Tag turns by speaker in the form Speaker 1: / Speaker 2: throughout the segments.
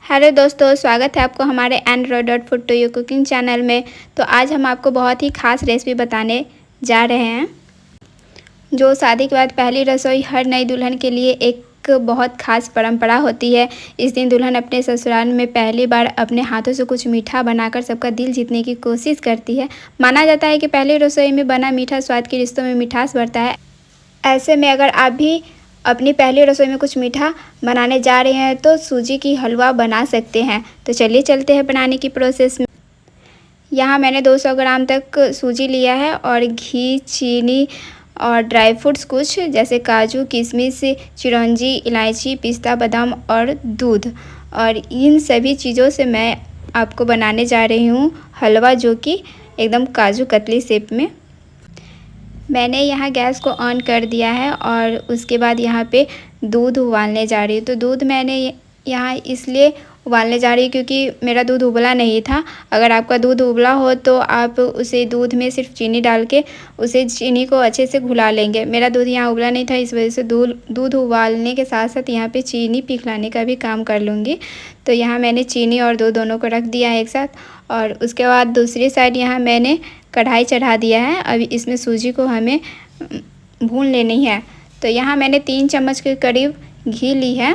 Speaker 1: Hello दोस्तों, स्वागत है आपको हमारे android.food2u कुकिंग चैनल में। तो आज हम आपको बहुत ही ख़ास रेसिपी बताने जा रहे हैं, जो शादी के बाद पहली रसोई हर नई दुल्हन के लिए एक बहुत ख़ास परंपरा होती है। इस दिन दुल्हन अपने ससुराल में पहली बार अपने हाथों से कुछ मीठा बनाकर सबका दिल जीतने की कोशिश करती है। माना जाता है कि पहली रसोई में बना मीठा स्वाद के रिश्तों में मिठास बढ़ता है। ऐसे में अगर आप भी अपनी पहली रसोई में कुछ मीठा बनाने जा रहे हैं तो सूजी की हलवा बना सकते हैं। तो चलिए चलते हैं बनाने की प्रोसेस में। यहाँ मैंने 200 ग्राम तक सूजी लिया है और घी, चीनी और ड्राई फ्रूट्स कुछ जैसे काजू, किशमिश, चिरौंजी, इलायची, पिस्ता, बादाम और दूध। और इन सभी चीज़ों से मैं आपको बनाने जा रही हूँ हलवा, जो कि एकदम काजू कतली शेप में। मैंने यहाँ गैस को ऑन कर दिया है और उसके बाद यहाँ पे दूध उबालने जा रही हूँ। तो दूध मैंने यहाँ इसलिए उबालने जा रही हूँ क्योंकि मेरा दूध उबला नहीं था। अगर आपका दूध उबला हो तो आप उसे दूध में सिर्फ चीनी डाल के उसे चीनी को अच्छे से घुला लेंगे। मेरा दूध यहाँ उबला नहीं था, इस वजह से दूध उबालने के साथ साथ यहाँ पे चीनी पिघलाने का भी काम कर लूँगी। तो यहाँ मैंने चीनी और दूध दोनों को रख दिया है एक साथ। और उसके बाद दूसरी साइड यहाँ मैंने कढ़ाई चढ़ा दिया है। अभी इसमें सूजी को हमें भून लेनी है। तो यहाँ मैंने 3 चम्मच के करीब घी ली है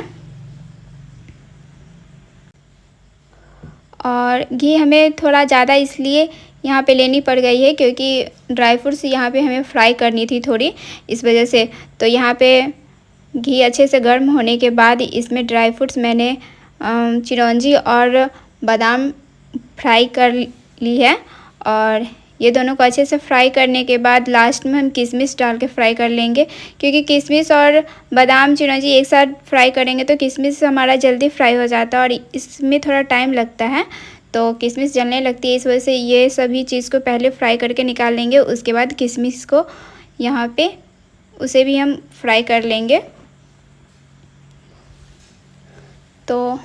Speaker 1: और घी हमें थोड़ा ज़्यादा इसलिए यहाँ पे लेनी पड़ गई है क्योंकि ड्राई फ्रूट्स यहाँ पे हमें फ्राई करनी थी थोड़ी, इस वजह से। तो यहाँ पे घी अच्छे से गर्म होने के बाद इसमें ड्राई फ्रूट्स मैंने चिरौंजी और बादाम फ्राई कर ली है। और ये दोनों को अच्छे से फ्राई करने के बाद लास्ट में हम किशमिश डाल के फ्राई कर लेंगे, क्योंकि किशमिश और बादाम, चिरौंजी एक साथ फ्राई करेंगे तो किशमिश हमारा जल्दी फ्राई हो जाता है और इसमें थोड़ा टाइम लगता है, तो किशमिश जलने लगती है। इस वजह से ये सभी चीज़ को पहले फ्राई करके निकाल लेंगे। उसके बाद किशमिश को यहाँ पे उसे भी हम फ्राई कर लेंगे। तो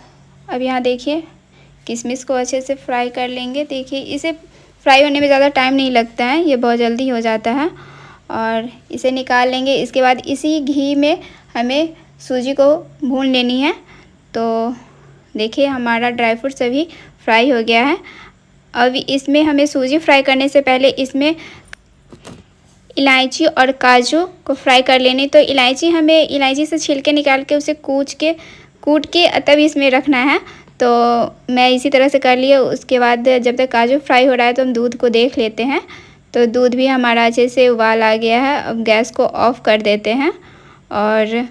Speaker 1: अब यहाँ देखिए किशमिश को अच्छे से फ्राई कर लेंगे। देखिए इसे फ्राई होने में ज़्यादा टाइम नहीं लगता है, ये बहुत जल्दी हो जाता है। और इसे निकाल लेंगे। इसके बाद इसी घी में हमें सूजी को भून लेनी है। तो देखिए हमारा ड्राई फ्रूट सभी फ्राई हो गया है। अब इसमें हमें सूजी फ्राई करने से पहले इसमें इलायची और काजू को फ्राई कर लेनी। तो इलायची से छिलके निकाल के उसे कूट के तब इसमें रखना है। तो मैं इसी तरह से कर लिया। उसके बाद जब तक काजू फ्राई हो रहा है तो हम दूध को देख लेते हैं। तो दूध भी हमारा अच्छे से उबाल आ गया है। अब गैस को ऑफ़ कर देते हैं और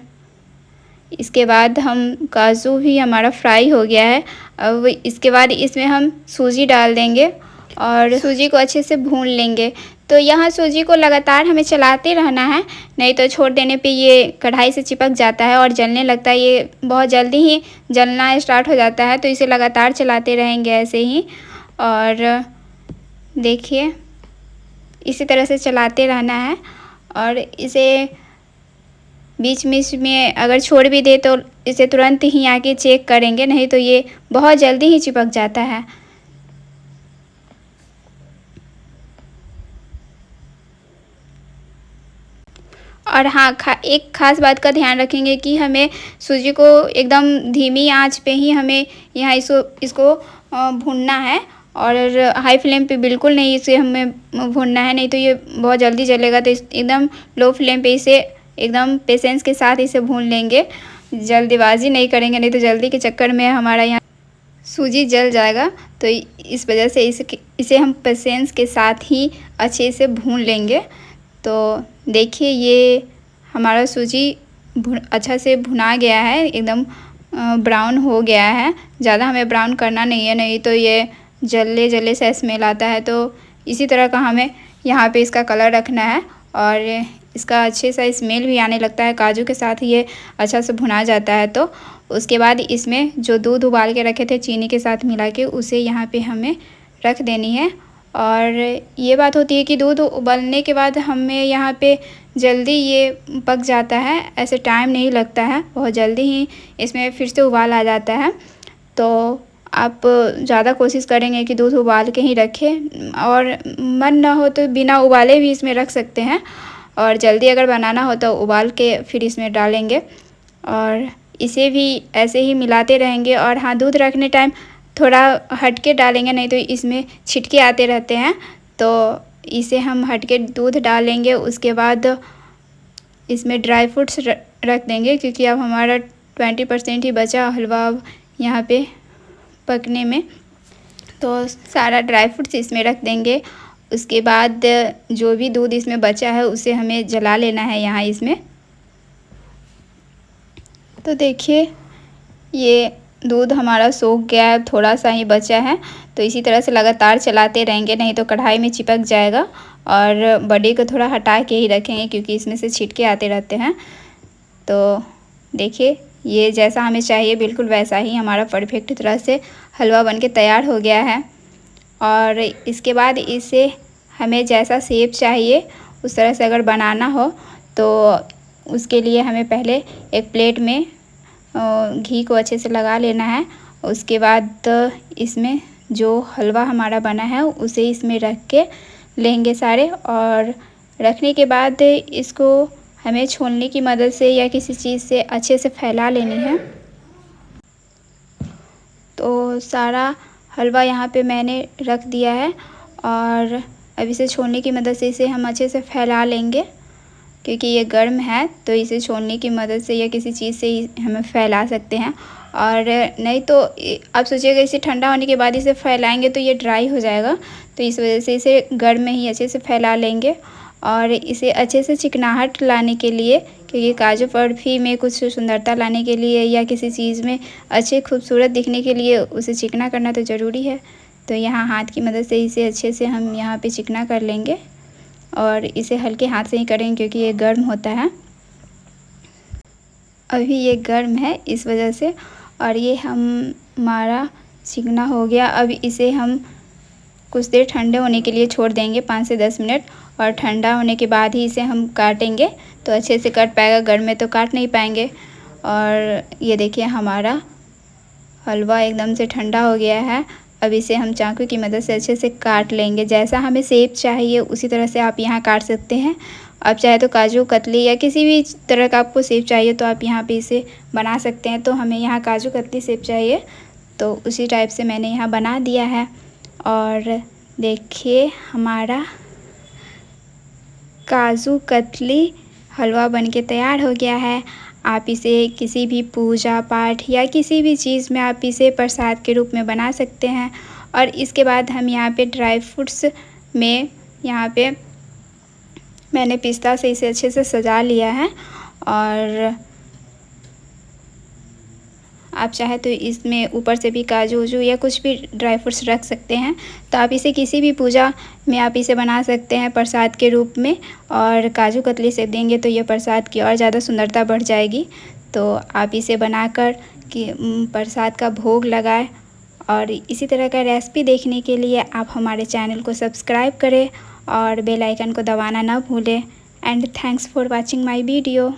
Speaker 1: इसके बाद हम काजू भी हमारा फ्राई हो गया है। अब इसके बाद इसमें हम सूजी डाल देंगे और सूजी को अच्छे से भून लेंगे। तो यहाँ सूजी को लगातार हमें चलाते रहना है, नहीं तो छोड़ देने पे ये कढ़ाई से चिपक जाता है और जलने लगता है। ये बहुत जल्दी ही जलना स्टार्ट हो जाता है, तो इसे लगातार चलाते रहेंगे ऐसे ही। और देखिए इसी तरह से चलाते रहना है। और इसे बीच में अगर छोड़ भी दे तो इसे तुरंत ही आके चेक करेंगे, नहीं तो ये बहुत जल्दी ही चिपक जाता है। और हाँ, एक ख़ास बात का ध्यान रखेंगे कि हमें सूजी को एकदम धीमी आंच पे ही हमें यहाँ इसको भूनना है और हाई फ्लेम पे बिल्कुल नहीं इसे हमें भूनना है, नहीं तो ये बहुत जल्दी जलेगा। तो एकदम लो फ्लेम पे इसे एकदम पेशेंस के साथ इसे भून लेंगे, जल्दीबाजी नहीं करेंगे, नहीं तो जल्दी के चक्कर में हमारा यहाँ सूजी जल जाएगा। तो इस वजह से इसे हम पेशेंस के साथ ही अच्छे से भून लेंगे। तो देखिए ये हमारा सूजी अच्छा से भुना गया है, एकदम ब्राउन हो गया है। ज़्यादा हमें ब्राउन करना नहीं है, नहीं तो ये जले सा स्मेल आता है। तो इसी तरह का हमें यहाँ पे इसका कलर रखना है और इसका अच्छे सा स्मेल भी आने लगता है। काजू के साथ ये अच्छा से भुना जाता है। तो उसके बाद इसमें जो दूध उबाल के रखे थे चीनी के साथ मिला के, उसे यहाँ पे हमें रख देनी है। और ये बात होती है कि दूध उबलने के बाद हमें यहाँ पे जल्दी ये पक जाता है, ऐसे टाइम नहीं लगता है, बहुत जल्दी ही इसमें फिर से उबाल आ जाता है। तो आप ज़्यादा कोशिश करेंगे कि दूध उबाल के ही रखें, और मन ना हो तो बिना उबाले भी इसमें रख सकते हैं, और जल्दी अगर बनाना हो तो उबाल के फिर इसमें डालेंगे। और इसे भी ऐसे ही मिलाते रहेंगे। और हाँ, दूध रखने टाइम थोड़ा हट के डालेंगे, नहीं तो इसमें छिटके आते रहते हैं। तो इसे हम हट के दूध डालेंगे। उसके बाद इसमें ड्राई फ्रूट्स रख देंगे, क्योंकि अब हमारा 20% ही बचा हलवा अब यहाँ पे पकने में। तो सारा ड्राई फ्रूट्स इसमें रख देंगे। उसके बाद जो भी दूध इसमें बचा है उसे हमें जला लेना है यहाँ इसमें। तो देखिए ये दूध हमारा सूख गया है, थोड़ा सा ही बचा है। तो इसी तरह से लगातार चलाते रहेंगे, नहीं तो कढ़ाई में चिपक जाएगा। और बड़ी को थोड़ा हटा के ही रखेंगे, क्योंकि इसमें से छिटके आते रहते हैं। तो देखिए ये जैसा हमें चाहिए बिल्कुल वैसा ही हमारा परफेक्ट तरह से हलवा बनके तैयार हो गया है। और इसके बाद इसे हमें जैसा शेप चाहिए उस तरह से अगर बनाना हो तो उसके लिए हमें पहले एक प्लेट में घी को अच्छे से लगा लेना है। उसके बाद इसमें जो हलवा हमारा बना है उसे इसमें रख के लेंगे सारे। और रखने के बाद इसको हमें छोलनी की मदद से या किसी चीज़ से अच्छे से फैला लेनी है। तो सारा हलवा यहाँ पे मैंने रख दिया है और अब इसे छोलनी की मदद से इसे हम अच्छे से फैला लेंगे, क्योंकि ये गर्म है तो इसे छोलनी की मदद से या किसी चीज़ से हमें फैला सकते हैं। और नहीं तो आप सोचिएगा इसे ठंडा होने के बाद इसे फैलाएंगे तो ये ड्राई हो जाएगा। तो इस वजह से इसे गर्म में ही अच्छे से फैला लेंगे। और इसे अच्छे से चिकनाहट लाने के लिए, क्योंकि काजू बर्फी में कुछ सुंदरता लाने के लिए या किसी चीज़ में अच्छे खूबसूरत दिखने के लिए उसे चिकना करना तो ज़रूरी है। तो यहाँ हाथ की मदद से इसे अच्छे से हम यहाँ पे चिकना कर लेंगे। और इसे हल्के हाथ से ही करेंगे, क्योंकि ये गर्म होता है, अभी ये गर्म है इस वजह से। और ये हमारा चिकना हो गया। अब इसे हम कुछ देर ठंडे होने के लिए छोड़ देंगे, 5 से 10 मिनट। और ठंडा होने के बाद ही इसे हम काटेंगे तो अच्छे से कट पाएगा, गर्म में तो काट नहीं पाएंगे। और ये देखिए हमारा हलवा एकदम से ठंडा हो गया है। अब इसे हम चाकू की मदद से अच्छे से काट लेंगे। जैसा हमें शेप चाहिए उसी तरह से आप यहाँ काट सकते हैं। आप चाहे तो काजू कतली या किसी भी तरह का आपको शेप चाहिए तो आप यहाँ पे इसे बना सकते हैं। तो हमें यहाँ काजू कतली शेप चाहिए, तो उसी टाइप से मैंने यहाँ बना दिया है। और देखिए हमारा काजू कतली हलवा बनके तैयार हो गया है। आप इसे किसी भी पूजा पाठ या किसी भी चीज़ में आप इसे प्रसाद के रूप में बना सकते हैं। और इसके बाद हम यहाँ पे ड्राई फ्रूट्स में यहाँ पे मैंने पिस्ता से इसे अच्छे से सजा लिया है। और आप चाहे तो इसमें ऊपर से भी काजू वजू या कुछ भी ड्राई फ्रूट्स रख सकते हैं। तो आप इसे किसी भी पूजा में आप इसे बना सकते हैं प्रसाद के रूप में। और काजू कतली से देंगे तो ये प्रसाद की और ज़्यादा सुंदरता बढ़ जाएगी। तो आप इसे बनाकर कि प्रसाद का भोग लगाएं। और इसी तरह का रेसिपी देखने के लिए आप हमारे चैनल को सब्सक्राइब करें और बेल आइकन को दबाना ना भूलें। And thanks for watching my video.